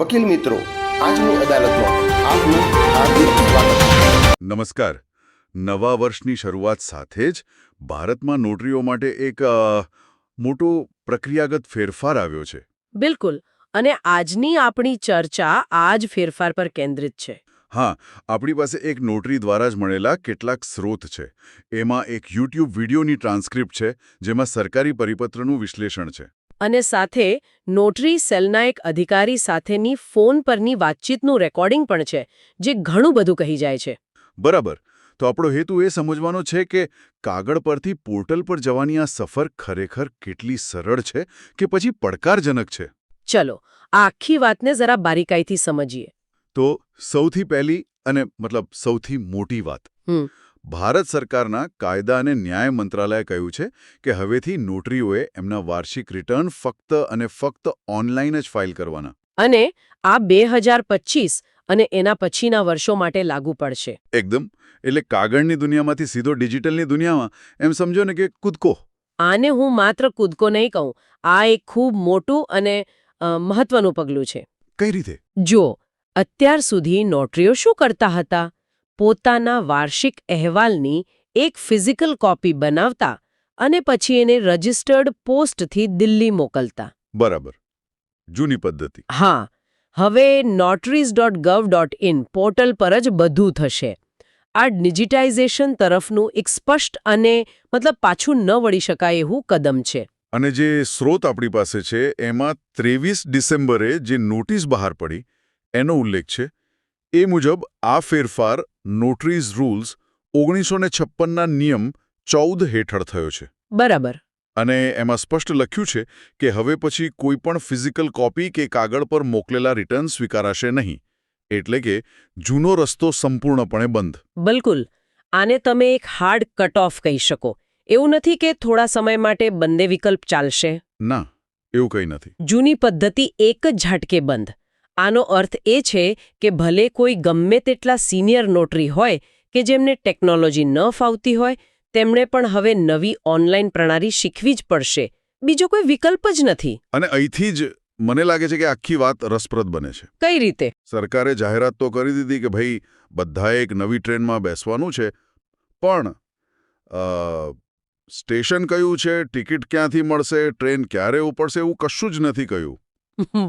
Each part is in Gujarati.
વકીલ મિત્રો, આજની અદાલતમાં આપનું હાર્દિક સ્વાગત. નમસ્કાર. નવા વર્ષની શરૂઆત સાથે જ ભારતમાં નોટરીઓ માટે એક મોટો પ્રક્રિયાગત ફેરફાર આવ્યો છે. બિલકુલ. અને આજની આપણી ચર્ચા આ જ ફેરફાર પર કેન્દ્રિત છે. હા, આપણી પાસે એક નોટરી દ્વારા જ મળેલા કેટલાક સ્રોત છે. એમાં એક યુટ્યુબ વિડીયોની ટ્રાન્સક્રિપ્ટ છે, જેમાં સરકારી પરિપત્રનું વિશ્લેષણ છે. અને સાથે નોટરી સેલના એક અધિકારી સાથેની ફોન પરની વાતચીતનું રેકોર્ડિંગ પણ છે, જે ઘણું બધું કહી જાય છે. બરાબર. તો આપણો હેતુ એ સમજવાનો છે કે કાગળ પરથી પોર્ટલ પર જવાની આ સફર ખરેખર કેટલી સરળ છે કે પછી પડકારજનક છે. ચલો, આ આખી વાતને જરા બારીકાઈથી સમજીએ. તો સૌથી પહેલી અને સૌથી મોટી વાત, ભારત સરકારના કાયદા અને ન્યાય મંત્રાલયે કહ્યું છે કે હવેથી નોટરીઓએ એમના વાર્ષિક રિટર્ન ફક્ત અને ફક્ત ઓનલાઈન જ ફાઇલ કરવાના. અને આ 2025 અને એના પછીના વર્ષો માટે લાગુ પડશે. એકદમ. એટલે કાગળની દુનિયામાંથી સીધો ડિજિટલની દુનિયામાં, એમ સમજો ને કે કૂદકો. આને હું માત્ર કૂદકો નહીં કહું, આ એક ખૂબ મોટું અને મહત્વનું પગલું છે. કઈ રીતે? જો અત્યાર સુધી નોટરીઓ શું કરતા હતા? પોતાના વાર્ષિક અહેવાલની એક ફિઝિકલ કોપી બનાવતા અને પછી એને રજિસ્ટર્ડ પોસ્ટથી દિલ્હી મોકલતા. બરાબર. જૂની પદ્ધતિ. હા, હવે notaries.gov.in પોર્ટલ પર જ બધું થશે. આ ડિજિટાઇઝેશન તરફનું એક સ્પષ્ટ અને પાછું ન વળી શકાય એવું કદમ છે. અને જે સ્રોત આપણી પાસે છે એમાં 23 ડિસેમ્બરે જે નોટિસ બહાર પડી એનો ઉલ્લેખ છે. એ મુજબ આ ફેરફાર નોટરીઝ રૂલ્સ 1956ના નિયમ 14 હેઠળ થયો છે. બરાબર. અને એમાં સ્પષ્ટ લખ્યું છે કે હવે પછી કોઈ પણ ફિઝિકલ કોપી કે કાગળ પર મોકલેલા રિટર્ન સ્વીકારાશે નહીં. એટલે કે જૂનો રસ્તો સંપૂર્ણપણે બંધ. બિલકુલ. આને તમે એક હાર્ડ કટ ઓફ કહી શકો. એવું નથી કે થોડા સમય માટે બંને વિકલ્પ ચાલશે. ના, એવું કંઈ નથી. જૂની પદ્ધતિ એક જ ઝાટકે બંધ. આનો અર્થ એ છે કે ભલે કોઈ ગમે તેટલા સિનિયર નોટરી હોય કે જેમને ટેકનોલોજી ન ફાવતી હોય, તેમણે પણ હવે નવી ઓનલાઈન પ્રણાલી શીખવી જ પડશે. બીજો કોઈ વિકલ્પ જ નથી. અને અહીંથી જ મને લાગે છે કે આખી વાત રસપ્રદ બને છે. કઈ રીતે? સરકારે જાહેરાત તો કરી દીધી કે ભાઈ બધાએ એક નવી ટ્રેનમાં બેસવાનું છે, પણ સ્ટેશન કયું છે, ટિકિટ ક્યાંથી મળશે, ટ્રેન ક્યારે ઉપડશે, એવું કશું જ નથી કહ્યું.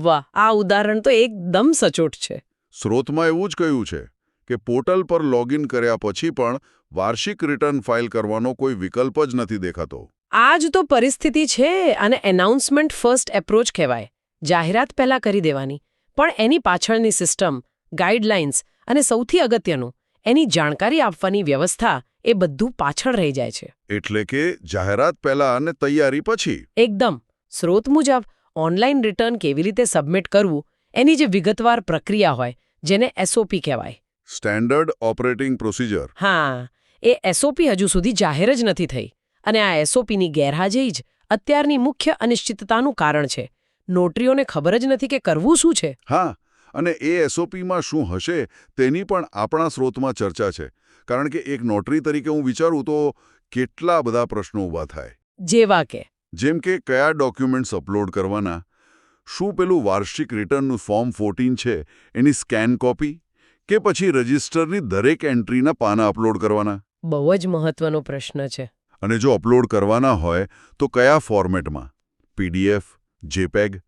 વાહ, આ ઉદાહરણ તો એકદમ સચોટ છે. સ્રોતમાં એવું જ કહ્યું છે કે પોર્ટલ પર લોગિન કર્યા પછી પણ વાર્ષિક રિટર્ન ફાઇલ કરવાનો કોઈ વિકલ્પ જ નથી દેખાતો. આ જ તો પરિસ્થિતિ છે અને એનાઉન્સમેન્ટ ફર્સ્ટ એપ્રોચ કહેવાય. જાહેરાત પહેલા કરી દેવાની, પણ એની પાછળની સિસ્ટમ, ગાઈડલાઇન્સ અને સૌથી અગત્યનું એની જાણકારી આપવાની વ્યવસ્થા એ બધું પાછળ રહી જાય છે. એટલે કે જાહેરાત પહેલા અને તૈયારી પછી. એકદમ. સ્રોત મુજબ ઓનલાઈન રિટર્ન કેવી રીતે સબમિટ કરવું એની જે વિગતવાર પ્રક્રિયા હોય, જેને એસઓપી કહેવાય. Standard operating procedure. હા, એ એસઓપી હજુ સુધી જાહેર જ નથી થઈ. અને આ એસઓપીની ગેરહાજરી જ અત્યારની મુખ્ય અનિશ્ચિતતાનું કારણ છે. નોટરીઓને ખબર જ નથી કે કરવું શું છે. હા, અને એ એસઓપીમાં શું હશે તેની પણ આપણા સ્રોતમાં ચર્ચા છે. કારણ કે એક નોટરી તરીકે હું વિચારું તો કેટલા બધા પ્રશ્નો ઊભા થાય. જેવા કે? જેમ કે કયા ડોક્યુમેન્ટ્સ અપલોડ કરવાના? શું પેલું વાર્ષિક રિટર્નનું ફોર્મ 14 છે એની સ્કેન કોપી? કે પછી રજિસ્ટરની દરેક એન્ટ્રીના પાના અપલોડ કરવાના? બહુ જ મહત્વનો પ્રશ્ન છે. અને જો અપલોડ કરવાના હોય તો કયા ફોર્મેટમાં? પીડીએફ, જેપેગ?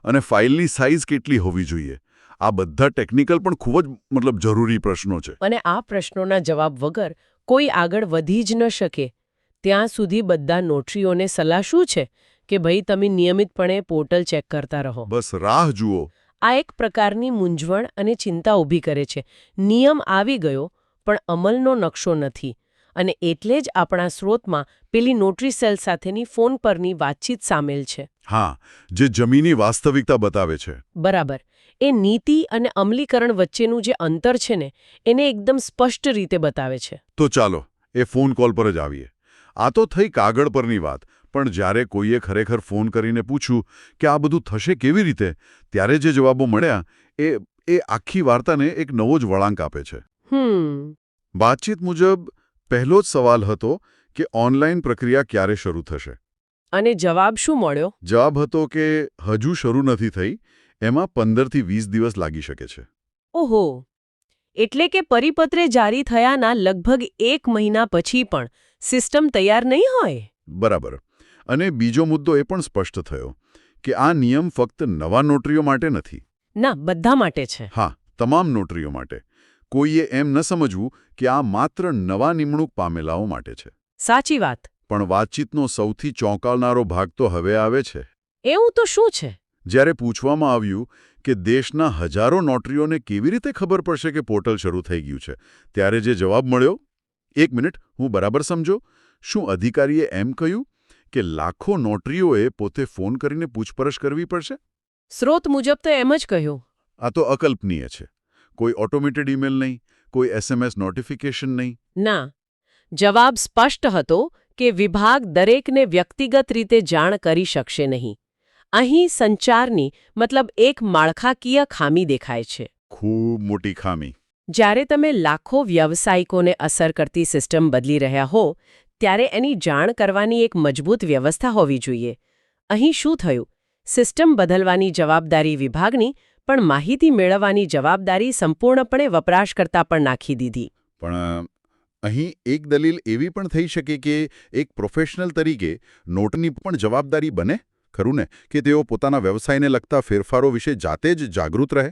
અને ફાઇલની સાઇઝ કેટલી હોવી જોઈએ? આ બધા ટેકનિકલ પણ ખૂબ જ જરૂરી પ્રશ્નો છે. અને આ પ્રશ્નોના જવાબ વગર કોઈ આગળ વધી જ ન શકે. ત્યાં સુધી બધા નોટરીઓને સલાહ શું છે કે ભાઈ તમે નિયમિતપણે પોર્ટલ ચેક કરતા રહો. બસ રાહ જુઓ. આ એક પ્રકારની મૂંઝવણ અને ચિંતા ઊભી કરે છે. નિયમ આવી ગયો, પણ અમલનો નકશો નથી. અને એટલે જ આપણા સ્રોતમાં પેલી નોટરી સેલ સાથેની ફોન પરની વાતચીત સામેલ છે. હા, જે જમીની વાસ્તવિકતા બતાવે છે. બરાબર. એ નીતિ અને અમલીકરણ વચ્ચેનું જે અંતર છે ને, એને એકદમ સ્પષ્ટ રીતે બતાવે છે. તો ચાલો એ ફોન કોલ પર જ આવીએ. આ તો થઈ કાગળ પરની વાત, પણ જ્યારે કોઈએ ખરેખર ફોન કરીને પૂછ્યું કે આ બધું થશે કેવી રીતે, ત્યારે જે જવાબો મળ્યા એ આખી વાર્તાને એક નવો જ વળાંક આપે છે. વાતચીત મુજબ પહેલો જ સવાલ હતો કે ઓનલાઈન પ્રક્રિયા ક્યારે શરૂ થશે. અને જવાબ શું મળ્યો? જવાબ હતો કે હજુ શરૂ નથી થઈ. એમાં 15થી 20 દિવસ લાગી શકે છે. ઓહો, એટલે કે પરિપત્ર જારી થયાના લગભગ 1 મહિના પછી પણ સિસ્ટમ તૈયાર નહીં હોય. બરાબર. અને બીજો મુદ્દો એ પણ સ્પષ્ટ થયો કે આ નિયમ ફક્ત નવા નોટરીઓ માટે નથી. ના, બધા માટે છે. હા, તમામ નોટરીઓ માટે. કોઈએ એમ ન સમજવું કે આ માત્ર નવા નિમણૂક પામેલાઓ માટે છે. સાચી વાત. પણ વાતચીતનો સૌથી ચોંકાવનારો ભાગ તો હવે આવે છે. એવું તો શું છે? જ્યારે પૂછવામાં આવ્યું કે દેશના હજારો નોટરીઓને કેવી રીતે ખબર પડશે કે પોર્ટલ શરૂ થઈ ગયું છે, ત્યારે જે જવાબ મળ્યો, એક મિનિટ, હું બરાબર સમજો, શું અધિકારીએ એમ કહ્યું કે લાખો નોટરીઓએ પોતે ફોન કરીને પૂછપરછ કરવી પડશે? સ્રોત મુજબ તો એમ જ કહ્યું. આ તો અકલ્પનીય છે. કોઈ ઓટોમેટેડ ઈમેલ નહીં, કોઈ SMS નોટિફિકેશન નહીં. ના, જવાબ સ્પષ્ટ હતો કે વિભાગ દરેકને વ્યક્તિગત રીતે જાણ કરી શકશે નહીં. અહીં સંચારની મતલબ એક માળખાકીય ખામી દેખાય છે. ખૂબ મોટી ખામી. જ્યારે તમે લાખો વ્યવસાયિકોને અસર કરતી સિસ્ટમ બદલી રહ્યા હો, ત્યારે એની જાણ કરવાની એક મજબૂત વ્યવસ્થા હોવી જોઈએ. અહીં શું થયું? સિસ્ટમ બદલવાની જવાબદારી વિભાગની, પણ માહિતી મેળવવાની જવાબદારી સંપૂર્ણપણે વપરાશકર્તા પર નાખી દીધી. પણ અહીં એક દલીલ એવી પણ થઈ શકે કે એક પ્રોફેશનલ તરીકે નોટની પણ જવાબદારી બને, ખરું ને, કે તેઓ પોતાના વ્યવસાયને લગતા ફેરફારો વિશે જાતે જ જાગૃત રહે?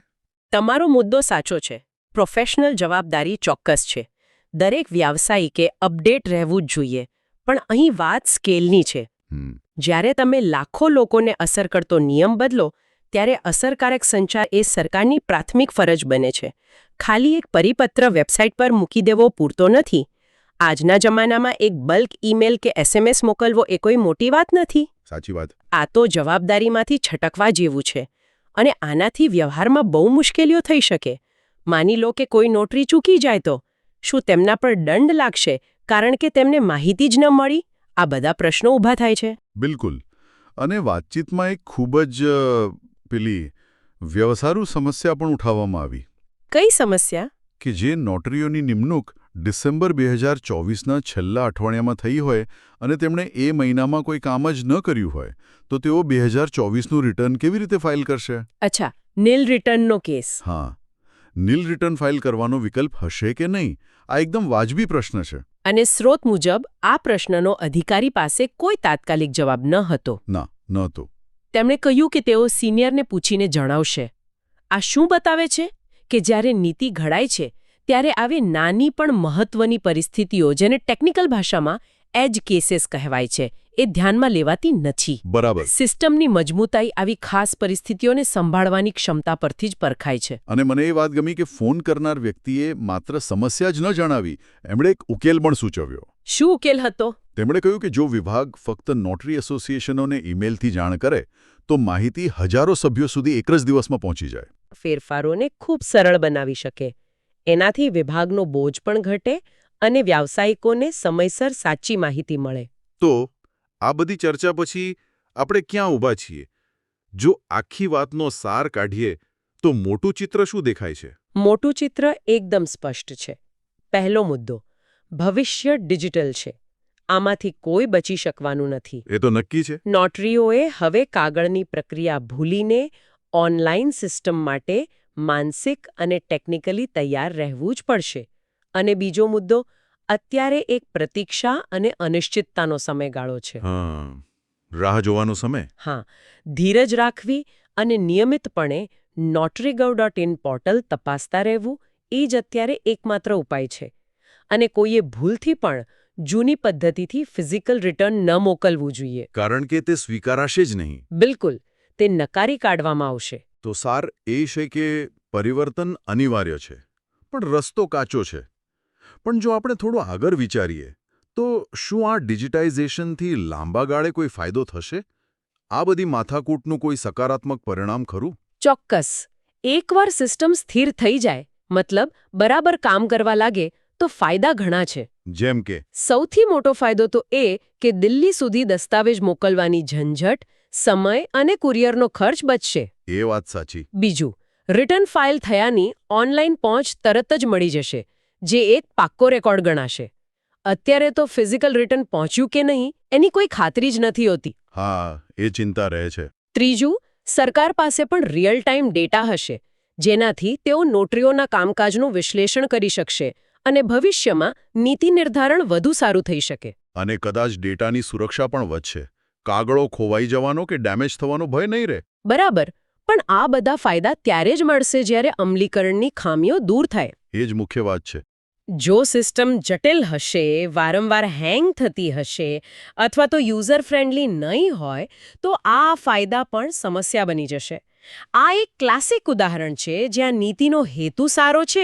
તમારો મુદ્દો સાચો છે. પ્રોફેશનલ જવાબદારી ચોક્કસ છે. દરેક વ્યવસાયિકે અપડેટ રહેવું જ જોઈએ. પણ અહીં વાત સ્કેલની છે. જ્યારે તમે લાખો લોકોને અસર કરતો નિયમ બદલો, ત્યારે અસરકારક સંચાર એ સરકારની પ્રાથમિક ફરજ બને છે. ખાલી એક પરિપત્ર વેબસાઇટ પર મૂકી દેવો પૂરતો નથી. આજના જમાનામાં એક બલ્ક ઈમેલ કે SMS મોકલવો એ કોઈ મોટી વાત નથી. સાચી વાત. આ તો જવાબદારીમાંથી છટકવા જેવું છે. અને આનાથી વ્યવહારમાં બહુ મુશ્કેલીઓ થઈ શકે. માની લો કે કોઈ નોટરી ચૂકી જાય તો શું તેમના પર દંડ લાગશે કારણ કે તેમને માહિતી જ ન મળી? આ બધા પ્રશ્નો ઊભા થાય છે. બિલકુલ. અને વાતચીતમાં એક ખૂબ જ પેલી વ્યવસાયુ સમસ્યા પણ ઉઠાવવામાં આવી. કઈ સમસ્યા? કે જે નોટરીઓની નિમણૂક ડિસેમ્બર 2024ના છેલ્લા અઠવાડિયામાં થઈ હોય અને તેમણે એ મહિનામાં કોઈ કામ જ ન કર્યું હોય, તો તેઓ 2024નું રિટર્ન કેવી રીતે ફાઇલ કરશે? અચ્છા, નીલ રિટર્નનો કેસ. હા, નીલ રિટર્ન ફાઇલ કરવાનો વિકલ્પ હશે કે નહીં? આ એકદમ વાજબી પ્રશ્ન છે. અને સ્રોત મુજબ આ પ્રશ્નનો અધિકારી પાસે કોઈ તાત્કાલિક જવાબ ન હતો. ના, નહોતો. તેમણે કહ્યું કે તેઓ સિનિયરને પૂછીને જણાવશે. આ શું બતાવે છે? કે જ્યારે નીતિ ઘડાય છે, ત્યારે આવી નાની પણ મહત્વની પરિસ્થિતિઓ, જેને ટેકનિકલ ભાષામાં એજ કેસીસ કહેવાય છે, એ ધ્યાનમાં લેવાતી નથી. બરાબર. સિસ્ટમની મજબૂતાઈ આવી ખાસ પરિસ્થિતિઓને સંભાળવાની ક્ષમતા પરથી જ પરખાય છે. અને મને એ વાત ગમી કે ફોન કરનાર વ્યક્તિએ માત્ર સમસ્યા જ ન જણાવી, એમણે એક ઉકેલ પણ સૂચવ્યો. શું ઉકેલ હતો? તેમણે કહ્યું કે જો વિભાગ ફક્ત નોટરી એસોસિએશનોને ઈમેલથી જાણ કરે, તો માહિતી હજારો સભ્યો સુધી એક જ દિવસમાં પહોંચી જાય. ફેરફારોને ખૂબ સરળ બનાવી શકે. એનાથી વિભાગનો બોજ પણ ઘટે અને વ્યાવસાયિકોને સમયસર સાચી માહિતી મળે. તો આ બધી ચર્ચા પછી આપણે ક્યાં ઊભા છીએ? જો આખી વાતનો સાર કાઢીએ તો મોટું ચિત્ર શું દેખાય છે? મોટું ચિત્ર એકદમ સ્પષ્ટ છે. પહેલો મુદ્દો, ભવિષ્ય ડિજિટલ છે. આમાંથી કોઈ બચી શકવાનું નથી. એ તો નક્કી છે. નોટરીઓએ હવે કાગળની પ્રક્રિયા ભૂલીને ઓનલાઈન સિસ્ટમ માટે માનસિક અને ટેકનિકલી તૈયાર રહેવું જ પડશે. અને બીજો મુદ્દો, અત્યારે એક પ્રતીક્ષા અને અનિશ્ચિતતાનો સમયગાળો છે. રાહ જોવાનો સમય. હા, ધીરજ રાખવી અને નિયમિતપણે notarygov.in પોર્ટલ તપાસતા રહેવું એ જ અત્યારે એકમાત્ર ઉપાય છે. અને કોઈએ ભૂલથી પણ જૂની પદ્ધતિથી ફિઝિકલ રિટર્ન ન મોકલવું જોઈએ. કારણ કે તે સ્વીકારાશે જ નહીં. બિલકુલ, તે નકારી કાઢવામાં આવશે. તો સાર એ છે કે પરિવર્તન અનિવાર્ય છે, પણ રસ્તો કાચો છે. પણ જો આપણે થોડું આગળ વિચારીએ, તો શું આ ડિજિટાઇઝેશનથી લાંબા ગાળે કોઈ ફાયદો થશે? આ બધી માથાકૂટનું કોઈ સકારાત્મક પરિણામ ખરું? ચોક્કસ. એકવાર સિસ્ટમ સ્થિર થઈ જાય, મતલબ બરાબર કામ કરવા લાગે, તો ફાયદા ઘણા છે. જેમ કે સૌથી મોટો ફાયદો તો એ કે દિલ્હી સુધી દસ્તાવેજ મોકલવાની ઝંઝટ, સમય અને કુરિયરનો ખર્ચ બચશે. એ વાત સાચી. બીજું, રિટર્ન ફાઇલ થયાની ઓનલાઈન પહોંચ તરત જ મળી જશે, જે એક પાક્કો રેકોર્ડ ગણાશે. અત્યારે તો ફિઝિકલ રિટર્ન પહોંચ્યું કે નહીં એની કોઈ ખાતરી જ નથી હોતી. હા, એ ચિંતા રહે છે. ત્રીજું, સરકાર પાસે પણ રિયલ ટાઈમ ડેટા હશે જેનાથી તેઓ નોટરીઓના કામકાજનું વિશ્લેષણ કરી શકશે અને ભવિષ્યમાં નીતિ નિર્ધારણ વધુ સારું થઈ શકે. અને કદાચ ડેટાની સુરક્ષા પણ વધશે. કાગળો ખોવાઈ જવાનો કે ડેમેજ થવાનો ભય નહીં રહે. બરાબર, પણ આ બધા ફાયદા ત્યારે જ મળશે જ્યારે અમલીકરણની ખામીઓ દૂર થાય. એ જ મુખ્ય વાત છે. જો સિસ્ટમ જટિલ હશે, વારંવાર હેંગ થતી હશે અથવા તો યુઝર ફ્રેન્ડલી નહીં હોય તો આ ફાયદા પણ સમસ્યા બની જશે. આ એક ક્લાસિક ઉદાહરણ છે જ્યાં નીતિનો હેતુ સારો છે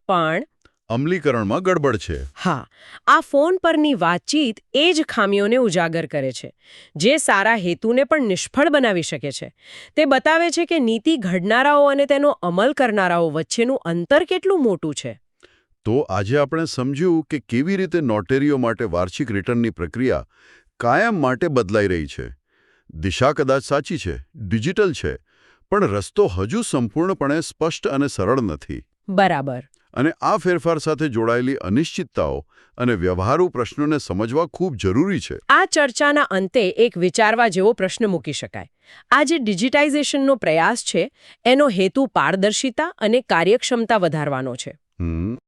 પણ અમલીકરણમાં ગડબડ છે. હા, આ ફોન પરની વાતચીત એ જ ખામીઓને ઉજાગર કરે છે, જે સારા હેતુને પણ નિષ્ફળ બનાવી શકે છે. તે બતાવે છે કે નીતિ ઘડનારાઓ અને તેનો અમલ કરનારાઓ વચ્ચેનું અંતર કેટલું મોટું છે. તો આજે આપણે સમજ્યું કે કેવી રીતે નોટેરીઓ માટે વાર્ષિક રિટર્નની પ્રક્રિયા કાયમ માટે બદલાઈ રહી છે. દિશા કદાચ સાચી છે, ડિજિટલ છે, પણ રસ્તો હજુ સંપૂર્ણપણે સ્પષ્ટ અને સરળ નથી. બરાબર. અને આ ફેરફાર સાથે જોડાયેલી અનિશ્ચિતતાઓ અને વ્યવહારુ પ્રશ્નોને સમજવા ખૂબ જરૂરી છે. આ ચર્ચાના અંતે એક વિચારવા જેવો પ્રશ્ન મૂકી શકાય. આ જે ડિજિટાઇઝેશનનો પ્રયાસ છે એનો હેતુ પારદર્શિતા અને કાર્યક્ષમતા વધારવાનો છે.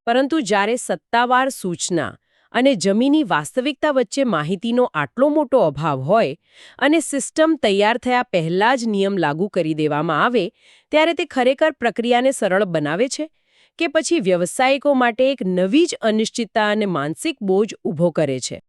પરંતુ જ્યારે સત્તાવાર સૂચના અને જમીની વાસ્તવિકતા વચ્ચે માહિતીનો આટલો મોટો અભાવ હોય અને સિસ્ટમ તૈયાર થયા પહેલા જ નિયમ લાગુ કરી દેવામાં આવે ત્યારે તે ખરેખર પ્રક્રિયાને સરળ બનાવે છે કે પછી વ્યવસાયિકો માટે એક નવી જ અનિશ્ચિતતા અને માનસિક બોજ ઊભો કરે છે.